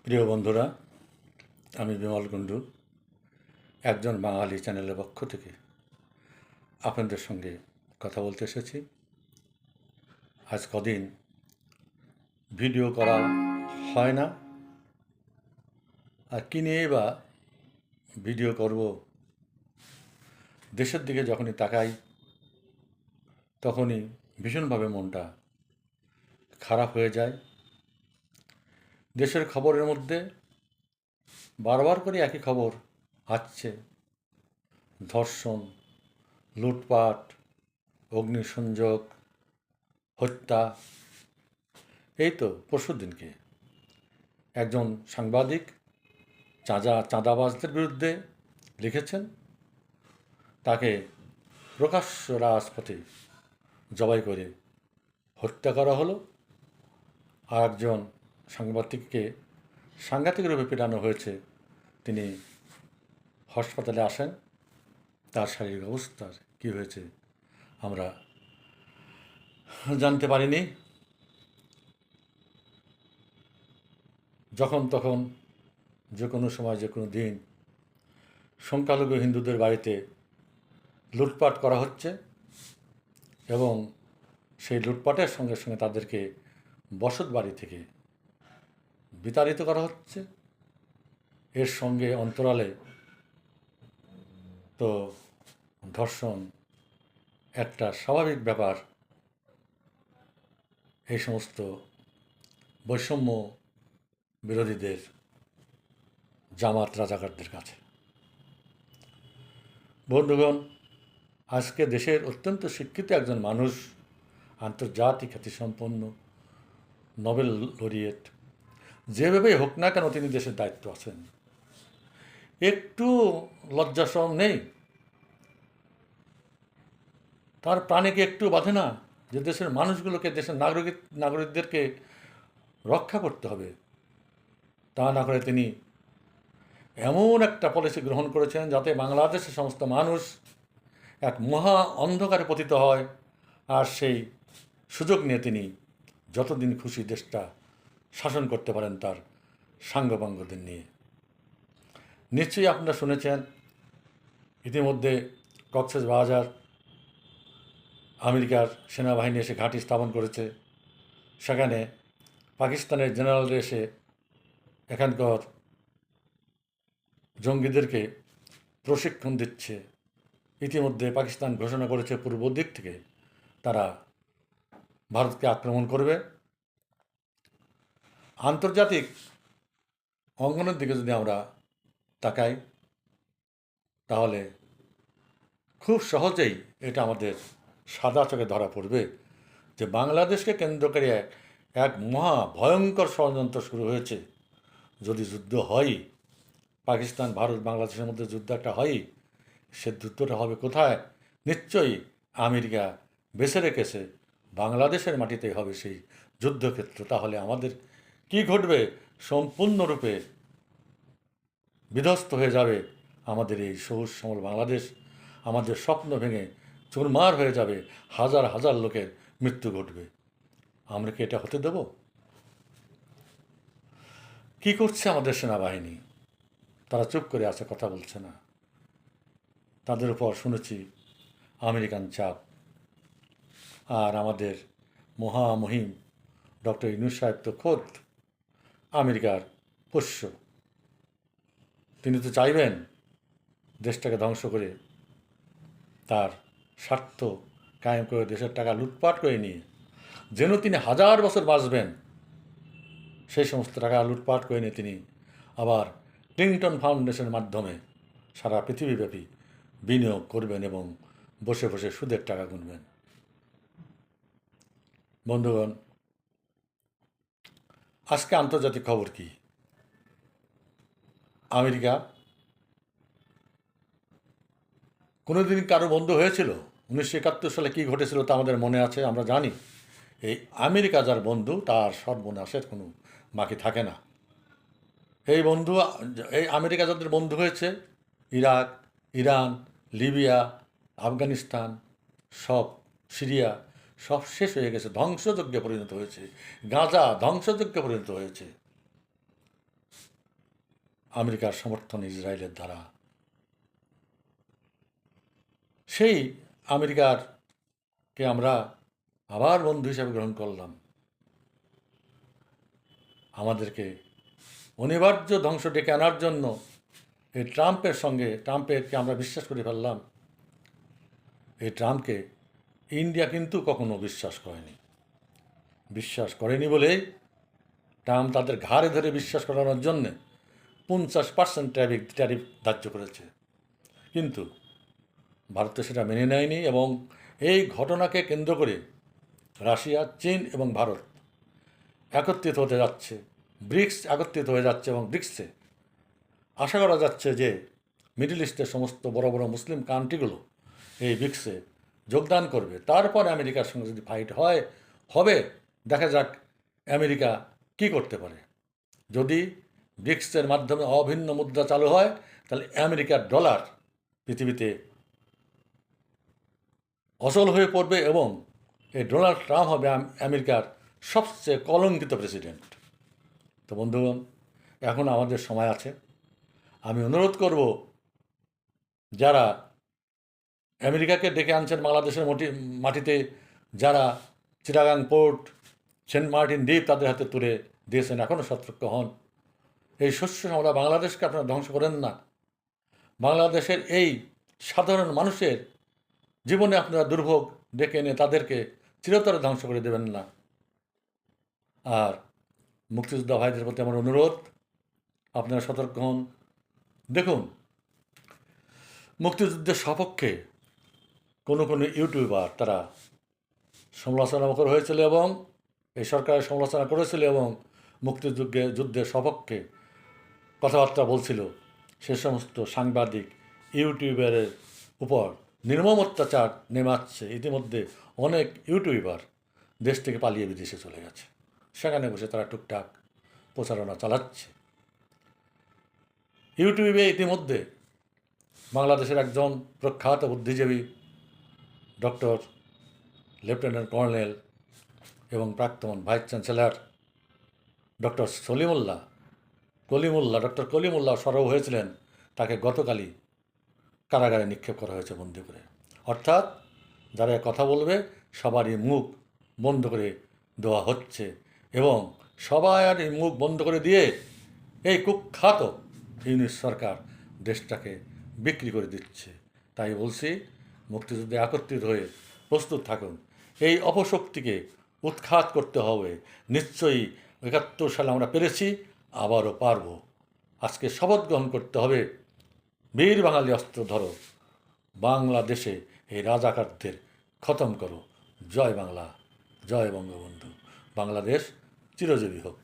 প্রিয় বন্ধুরা, আমি বিমল কুণ্ডু একজন বাঙালি চ্যানেলের পক্ষ থেকে আপনাদের সঙ্গে কথা বলতে এসেছি। আজ কদিন ভিডিও করা হয় না, আর কী নিয়ে বা ভিডিও করব। দেশের দিকে যখনই তাকাই তখনই ভীষণভাবে মনটা খারাপ হয়ে যায়। দেশের খবরের মধ্যে বারবার করে একই খবর আসছে: ধর্ষণ, লুটপাট, অগ্নিসংযোগ, হত্যা। এই তো পরশুদিনকে একজন সাংবাদিক চাঁদাবাজদের বিরুদ্ধে লিখেছেন, তাকে প্রকাশ্য রাজপথে জবাই করে হত্যা করা হলো। আর একজন সাংবাদিককে সাংঘাতিকভাবে পেটানো হয়েছে। তিনি হাসপাতালে আসেন, তার শারীরিক অবস্থার কী হয়েছে আমরা জানতে পারিনি। যখন তখন যে কোনো সময় যে কোনো দিন সংখ্যালঘু হিন্দুদের বাড়িতে লুটপাট করা হচ্ছে এবং সেই লুটপাটের সঙ্গে সঙ্গে তাদেরকে বসত বাড়ি থেকে বিতাড়িত করা হচ্ছে। এর সঙ্গে অন্তরালে তো ধর্ষণ একটা স্বাভাবিক ব্যাপার এই সমস্ত বৈষম্য বিরোধীদের, জামাত রাজাকারদের কাছে। বন্ধুগণ, আজকে দেশের অত্যন্ত শিক্ষিত একজন মানুষ, আন্তর্জাতিক খ্যাতিসম্পন্ন নোবেল লরিয়েট, যেভাবেই হোক না কেন তিনি দেশের দায়িত্ব আছেন, একটু লজ্জাশরম নেই? তার প্রাণে কি একটু বাঁধে না যে দেশের মানুষগুলোকে, দেশের নাগরিকদেরকে রক্ষা করতে হবে? তা না করে তিনি এমন একটা পলিসি গ্রহণ করেছেন যাতে বাংলাদেশের সমস্ত মানুষ এক মহা অন্ধকারে পতিত হয়, আর সেই সুযোগ নিয়ে তিনি যতদিন খুশি দেশটা শাসন করতে পারেন তার সাঙ্গপাঙ্গদের নিয়ে। নিশ্চয়ই আপনারা শুনেছেন, ইতিমধ্যে কক্সবাজার আমেরিকার সেনাবাহিনী এসে ঘাঁটি স্থাপন করেছে। সেখানে পাকিস্তানের জেনারেলরা এসে এখানকার জঙ্গিদেরকে প্রশিক্ষণ দিচ্ছে। ইতিমধ্যে পাকিস্তান ঘোষণা করেছে পূর্ব দিক থেকে তারা ভারতকে আক্রমণ করবে। আন্তর্জাতিক অঙ্গনের দিকে যদি আমরা তাকাই তাহলে খুব সহজেই এটা আমাদের সাদা চোখে ধরা পড়বে যে বাংলাদেশকে কেন্দ্র করে এক মহা ভয়ঙ্কর ষড়যন্ত্র শুরু হয়েছে। যদি যুদ্ধ হয়, পাকিস্তান ভারত বাংলাদেশের মধ্যে যুদ্ধ একটা হয়, সে যুদ্ধটা হবে কোথায়? নিশ্চয়ই আমেরিকা বেছে রেখেছে বাংলাদেশের মাটিতেই হবে সেই যুদ্ধক্ষেত্র। তাহলে আমাদের কি ঘটবে? সম্পূর্ণরূপে বিধ্বস্ত হয়ে যাবে আমাদের এই সবুজ শ্যামল বাংলাদেশ। আমাদের স্বপ্ন ভেঙে চুরমার হয়ে যাবে, হাজার হাজার লোকের মৃত্যু ঘটবে। আমরা কি এটা হতে দেব? কি করছে আমাদের সেনাবাহিনী? তারা চুপ করে আছে, কথা বলছে না। তাদের উপর শুনেছি আমেরিকান চাপ। আর আমাদের মহামহিম ডক্টর ইউনূস সাহেব তো খোদ আমেরিকার পোষ্য। তিনি তো চাইবেন দেশটাকে ধ্বংস করে তার স্বার্থ কায়েম করে দেশের টাকা লুটপাট করে নিয়ে যেন তিনি হাজার বছর বাঁচবেন, সেই সমস্ত টাকা লুটপাট করে নিয়ে তিনি আবার ক্লিন্টন ফাউন্ডেশনের মাধ্যমে সারা পৃথিবীব্যাপী বিনিয়োগ করবেন এবং বসে বসে সুদের টাকা গুনবেন। বন্ধুগণ, আজকে আন্তর্জাতিক খবর কি? আমেরিকা কোনোদিন কারো বন্ধু হয়েছিল? 1971 সালে কী ঘটেছিল তা আমাদের মনে আছে, আমরা জানি। এই আমেরিকা যার বন্ধু তার সর্বনাশের কোনো বাকি থাকে না। এই আমেরিকা যাদের বন্ধু হয়েছে, ইরাক, ইরান, লিবিয়া, আফগানিস্তান, সব সিরিয়া, সব শেষ হয়ে গেছে, ধ্বংসযজ্ঞে পরিণত হয়েছে। গাজা ধ্বংসযজ্ঞে পরিণত হয়েছে। আমেরিকার সমর্থন ইসরায়েলের দ্বারা। সেই আমেরিকারকে আমরা আবার বন্ধু হিসেবে গ্রহণ করলাম। আমাদেরকে অনিবার্য ধ্বংস ডেকে আনার জন্য এই ট্রাম্পেরকে আমরা বিশ্বাস করে ফেললাম। এই ট্রাম্পকে ইন্ডিয়া কিন্তু কখনো বিশ্বাস করেনি বলেই ট্রাম্প তাদের ঘাড়ে ধরে বিশ্বাস করানোর জন্যে 50% ট্যারিফ ধার্য করেছে। কিন্তু ভারত সেটা মেনে নেয়নি এবং এই ঘটনাকে কেন্দ্র করে রাশিয়া, চীন এবং ভারত একত্রিত হতে যাচ্ছে, ব্রিক্স একত্রিত হয়ে যাচ্ছে এবং ব্রিক্সে আশা করা যাচ্ছে যে মিডল ইস্টের সমস্ত বড় বড় মুসলিম কান্ট্রিগুলো এই ব্রিক্সে যোগদান করবে। তারপর আমেরিকার সঙ্গে যদি ফাইট হবে দেখা যাক আমেরিকা কি করতে পারে। যদি ব্রিক্সের মাধ্যমে অভিন্ন মুদ্রা চালু হয় তাহলে আমেরিকার ডলার পৃথিবীতে অচল হয়ে পড়বে এবং এই ডোনাল্ড ট্রাম্প হবে আমেরিকার সবচেয়ে কলঙ্কিত প্রেসিডেন্ট। তো বন্ধুগণ, এখন আমাদের সময় আছে। আমি অনুরোধ করব, যারা আমেরিকাকে ডেকে আনছেন বাংলাদেশের মাটিতে, যারা চিটাগাং পোর্ট, সেন্ট মার্টিন দ্বীপ তাদের হাতে তুলে দিয়েছেন, এখনও সতর্ক হন। এই শস্য আমরা বাংলাদেশকে আপনারা ধ্বংস করেন না। বাংলাদেশের এই সাধারণ মানুষের জীবনে আপনারা দুর্ভোগ ডেকে এনে তাদেরকে চিরতরে ধ্বংস করে দেবেন না। আর মুক্তিযোদ্ধা ভাইদের প্রতি আমার অনুরোধ, আপনারা সতর্ক হন। দেখুন, মুক্তিযুদ্ধের সপক্ষে কোনো ইউটিউবার তারা সমালোচনা হয়েছিল এবং এই সরকারের সমালোচনা করেছিল এবং যুদ্ধের সপক্ষে কথাবার্তা বলছিল। সে সমস্ত সাংবাদিক, ইউটিউবারের উপর নির্মম অত্যাচার নেমাচ্ছে। ইতিমধ্যে অনেক ইউটিউবার দেশ থেকে পালিয়ে বিদেশে চলে গেছে, সেখানে বসে তারা টুকটাক প্রচারণা চালাচ্ছে। ইউটিউবে ইতিমধ্যে বাংলাদেশের একজন প্রখ্যাত বুদ্ধিজীবী ডক্টর লেফটেন্যান্ট কর্নেল এবং প্রাক্তন ভাইস চ্যান্সেলর ডক্টর কলিমুল্লাহ সরব হয়েছিলেন। তাকে গতকালই কারাগারে নিক্ষেপ করা হয়েছে বন্দি করে। অর্থাৎ যারা কথা বলবে সবারই মুখ বন্ধ করে দেওয়া হচ্ছে এবং সবাই আর এই মুখ বন্ধ করে দিয়ে এই কুখ্যাত ইউনিট সরকার দেশটাকে বিক্রি করে দিচ্ছে। তাই বলছি, মুক্তিযুদ্ধে একত্রিত হয়ে প্রস্তুত থাকুন। এই অপশক্তিকে উৎখাত করতে হবে। নিশ্চয়ই ৭১ সালে আমরা পেরেছি, আবারও পারব। আজকে শপথ গ্রহণ করতে হবে, বীর বাঙালি অস্ত্র ধরো, বাংলাদেশে এই রাজাকারদের খতম করো। জয় বাংলা, জয় বঙ্গবন্ধু। বাংলাদেশ চিরজীবী হোক।